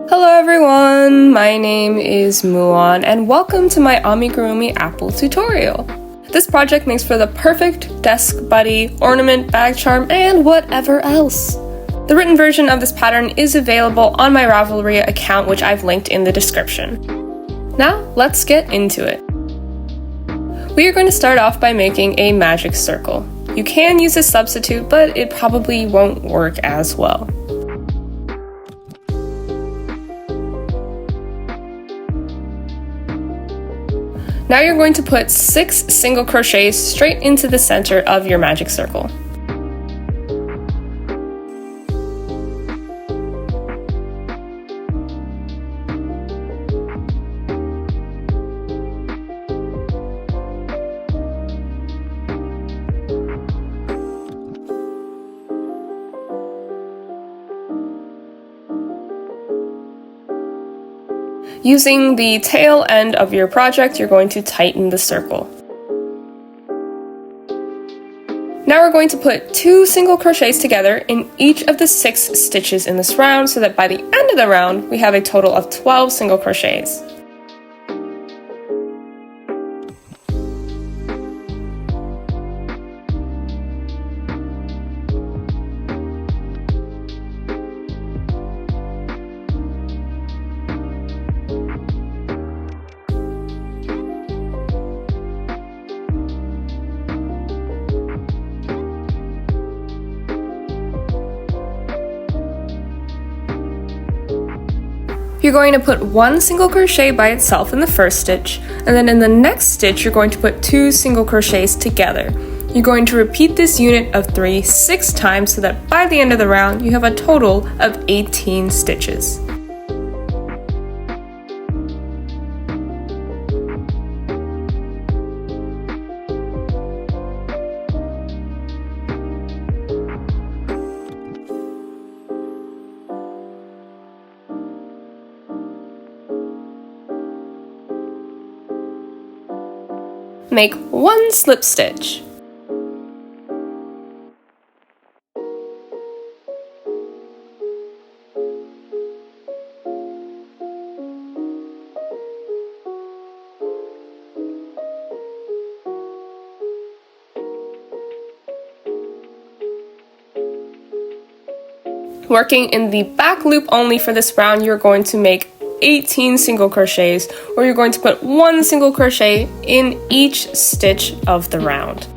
Hello everyone, my name is Muon and welcome to my Amigurumi apple tutorial. This project makes for the perfect desk buddy, ornament, bag charm, and whatever else. The written version of this pattern is available on my Ravelry account, which I've linked in the description. Now let's get into it. We are going to start off by making a magic circle. You can use a substitute, but it probably won't work as well. Now you're going to put 6 single crochets straight into the center of your magic circle. Using the tail end of your project, you're going to tighten the circle. Now we're going to put 2 single crochets together in each of the 6 stitches in this round so that by the end of the round, we have a total of 12 single crochets. You're going to put 1 single crochet by itself in the first stitch, and then in the next stitch you're going to put 2 single crochets together. You're going to repeat this unit of 3 6 times so that by the end of the round you have a total of 18 stitches. Make 1 slip stitch. Working in the back loop only for this round, you're going to make 18 single crochets, or you're going to put 1 single crochet in each stitch of the round.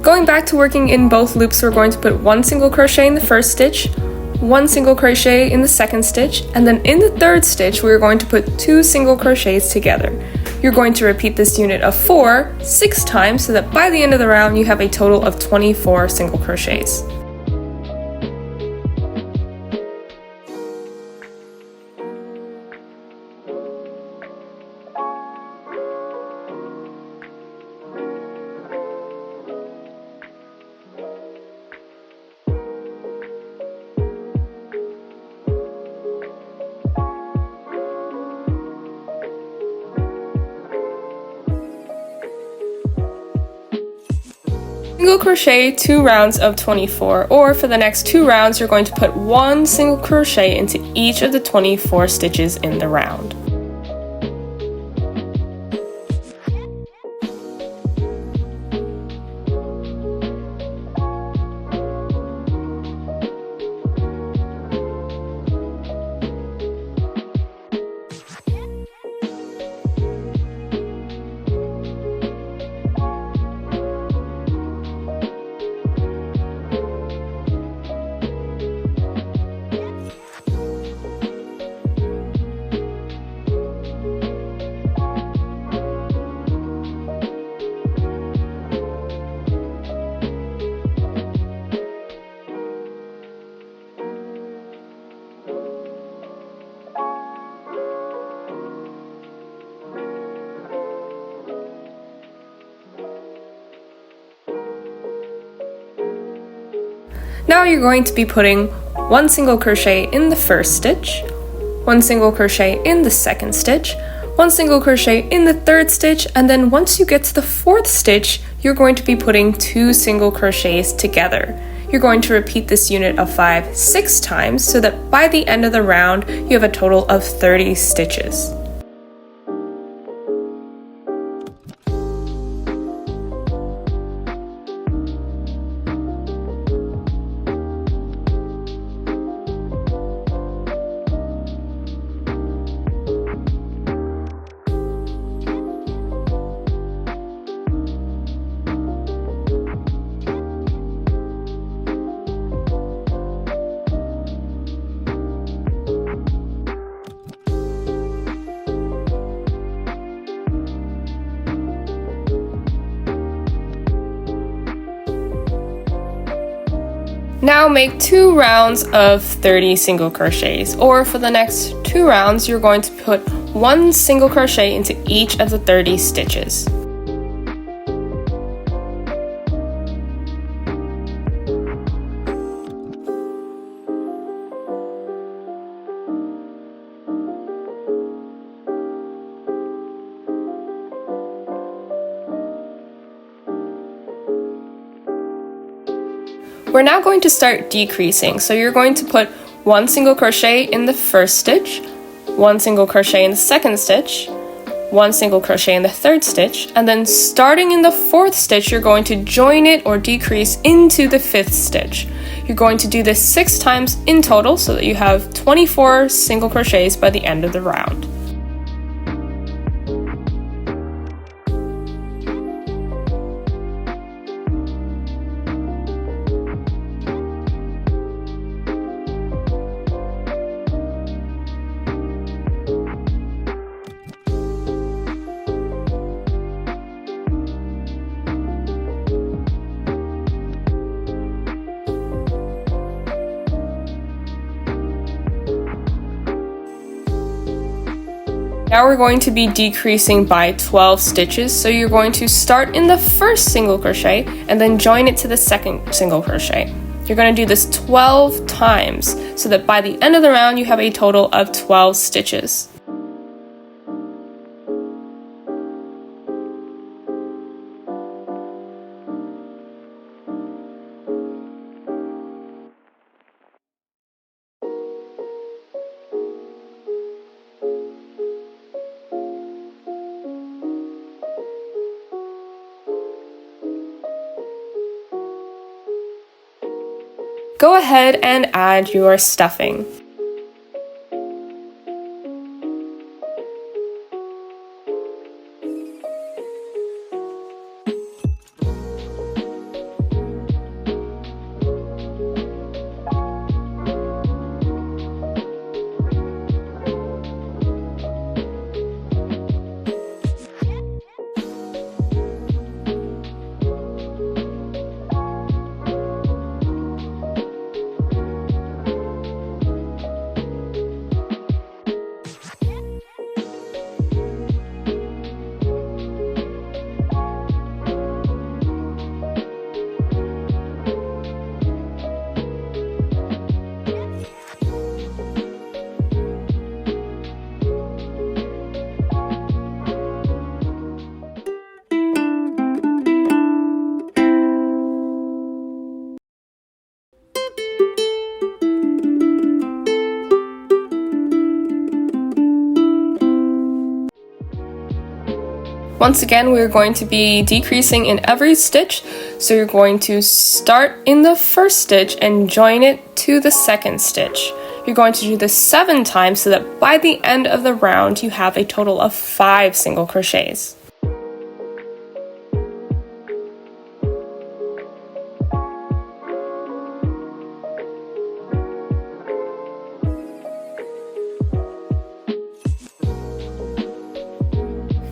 Going back to working in both loops, we're going to put 1 single crochet in the first stitch, 1 single crochet in the second stitch, and then in the third stitch we're going to put 2 single crochets together. You're going to repeat this unit of 4 6 times so that by the end of the round you have a total of 24 single crochets. Single crochet 2 rounds of 24, or for the next 2 rounds you're going to put 1 single crochet into each of the 24 stitches in the round. Now you're going to be putting 1 single crochet in the first stitch, 1 single crochet in the second stitch, 1 single crochet in the third stitch, and then once you get to the fourth stitch, you're going to be putting 2 single crochets together. You're going to repeat this unit of 5 6 times so that by the end of the round, you have a total of 30 stitches. Now make 2 rounds of 30 single crochets, or for the next 2 rounds, you're going to put 1 single crochet into each of the 30 stitches. We're now going to start decreasing, so you're going to put 1 single crochet in the first stitch, 1 single crochet in the second stitch, 1 single crochet in the third stitch, and then starting in the fourth stitch, you're going to join it or decrease into the fifth stitch. You're going to do this 6 times in total so that you have 24 single crochets by the end of the round. Now we're going to be decreasing by 12 stitches, so you're going to start in the first single crochet and then join it to the second single crochet. You're going to do this 12 times so that by the end of the round you have a total of 12 stitches. Go ahead and add your stuffing. Once again, we're going to be decreasing in every stitch, so you're going to start in the first stitch and join it to the second stitch. You're going to do this 7 times so that by the end of the round you have a total of 5 single crochets.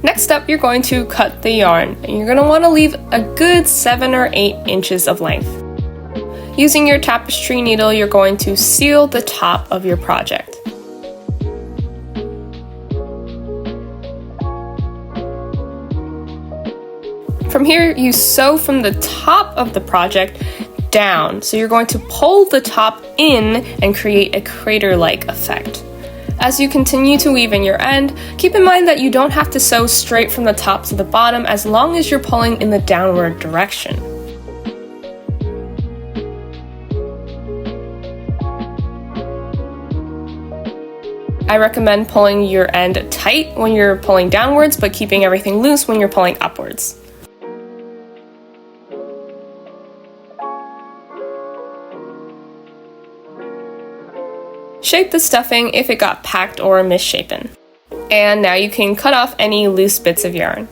Next up, you're going to cut the yarn, and you're going to want to leave a good 7 or 8 inches of length. Using your tapestry needle, you're going to seal the top of your project. From here, you sew from the top of the project down. So you're going to pull the top in and create a crater-like effect. As you continue to weave in your end, keep in mind that you don't have to sew straight from the top to the bottom as long as you're pulling in the downward direction. I recommend pulling your end tight when you're pulling downwards, but keeping everything loose when you're pulling upwards. Shape the stuffing if it got packed or misshapen. And now you can cut off any loose bits of yarn.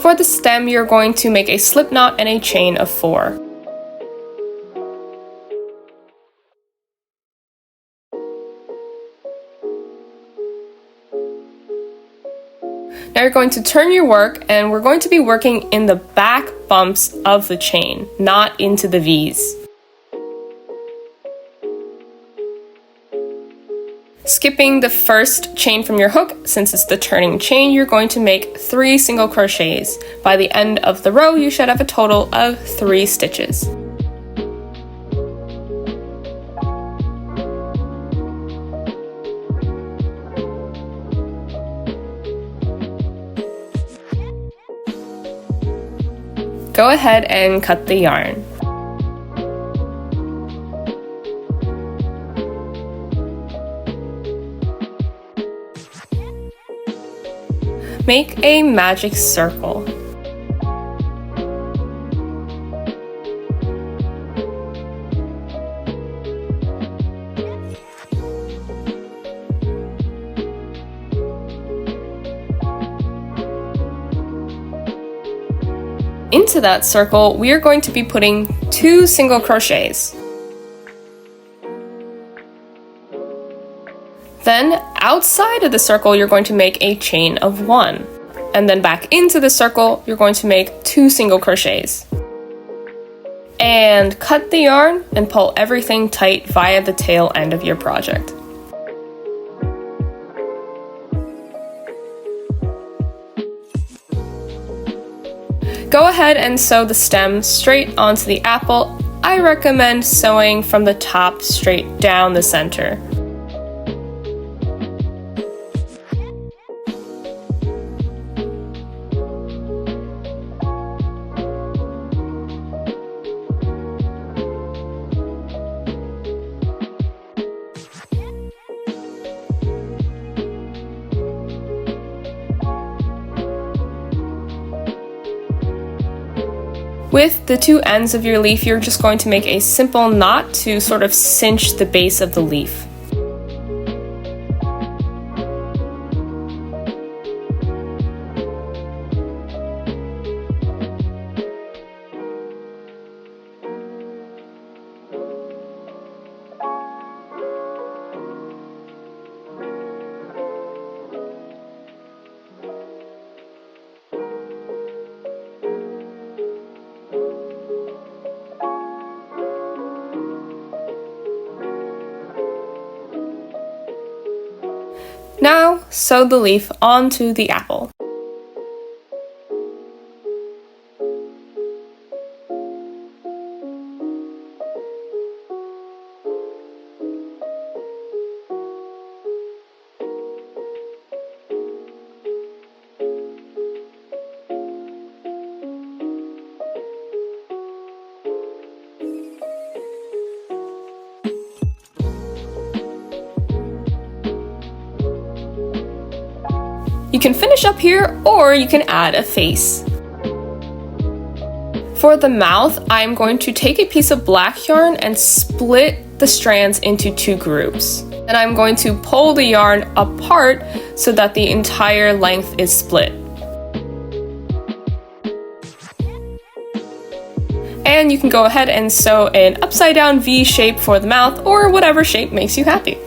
For the stem, you're going to make a slip knot and a chain of 4. Now you're going to turn your work, and we're going to be working in the back bumps of the chain, not into the V's. Skipping the first chain from your hook, since it's the turning chain, you're going to make 3 single crochets. By the end of the row, you should have a total of 3 stitches. Go ahead and cut the yarn. Make a magic circle. Into that circle, we are going to be putting 2 single crochets. Then, outside of the circle, you're going to make a chain of 1. And then back into the circle, you're going to make 2 single crochets. And cut the yarn and pull everything tight via the tail end of your project. Go ahead and sew the stem straight onto the apple. I recommend sewing from the top straight down the center. With the 2 ends of your leaf, you're just going to make a simple knot to sort of cinch the base of the leaf. Now, sew the leaf onto the apple. You can finish up here, or you can add a face. For the mouth, I'm going to take a piece of black yarn and split the strands into 2 groups. And I'm going to pull the yarn apart so that the entire length is split. And you can go ahead and sew an upside down V shape for the mouth, or whatever shape makes you happy.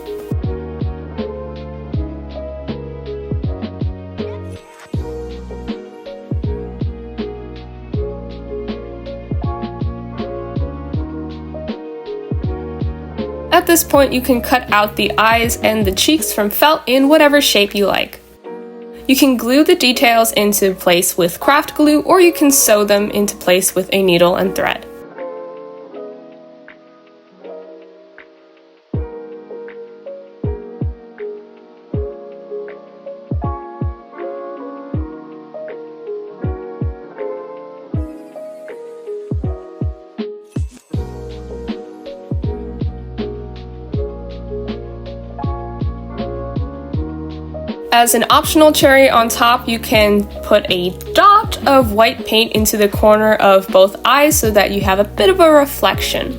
At this point, you can cut out the eyes and the cheeks from felt in whatever shape you like. You can glue the details into place with craft glue, or you can sew them into place with a needle and thread. As an optional cherry on top, you can put a dot of white paint into the corner of both eyes so that you have a bit of a reflection.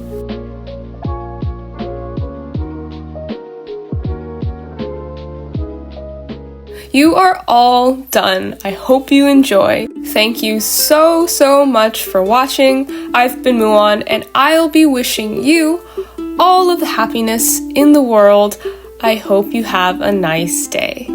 You are all done. I hope you enjoy. Thank you so much for watching. I've been Muon, and I'll be wishing you all of the happiness in the world. I hope you have a nice day.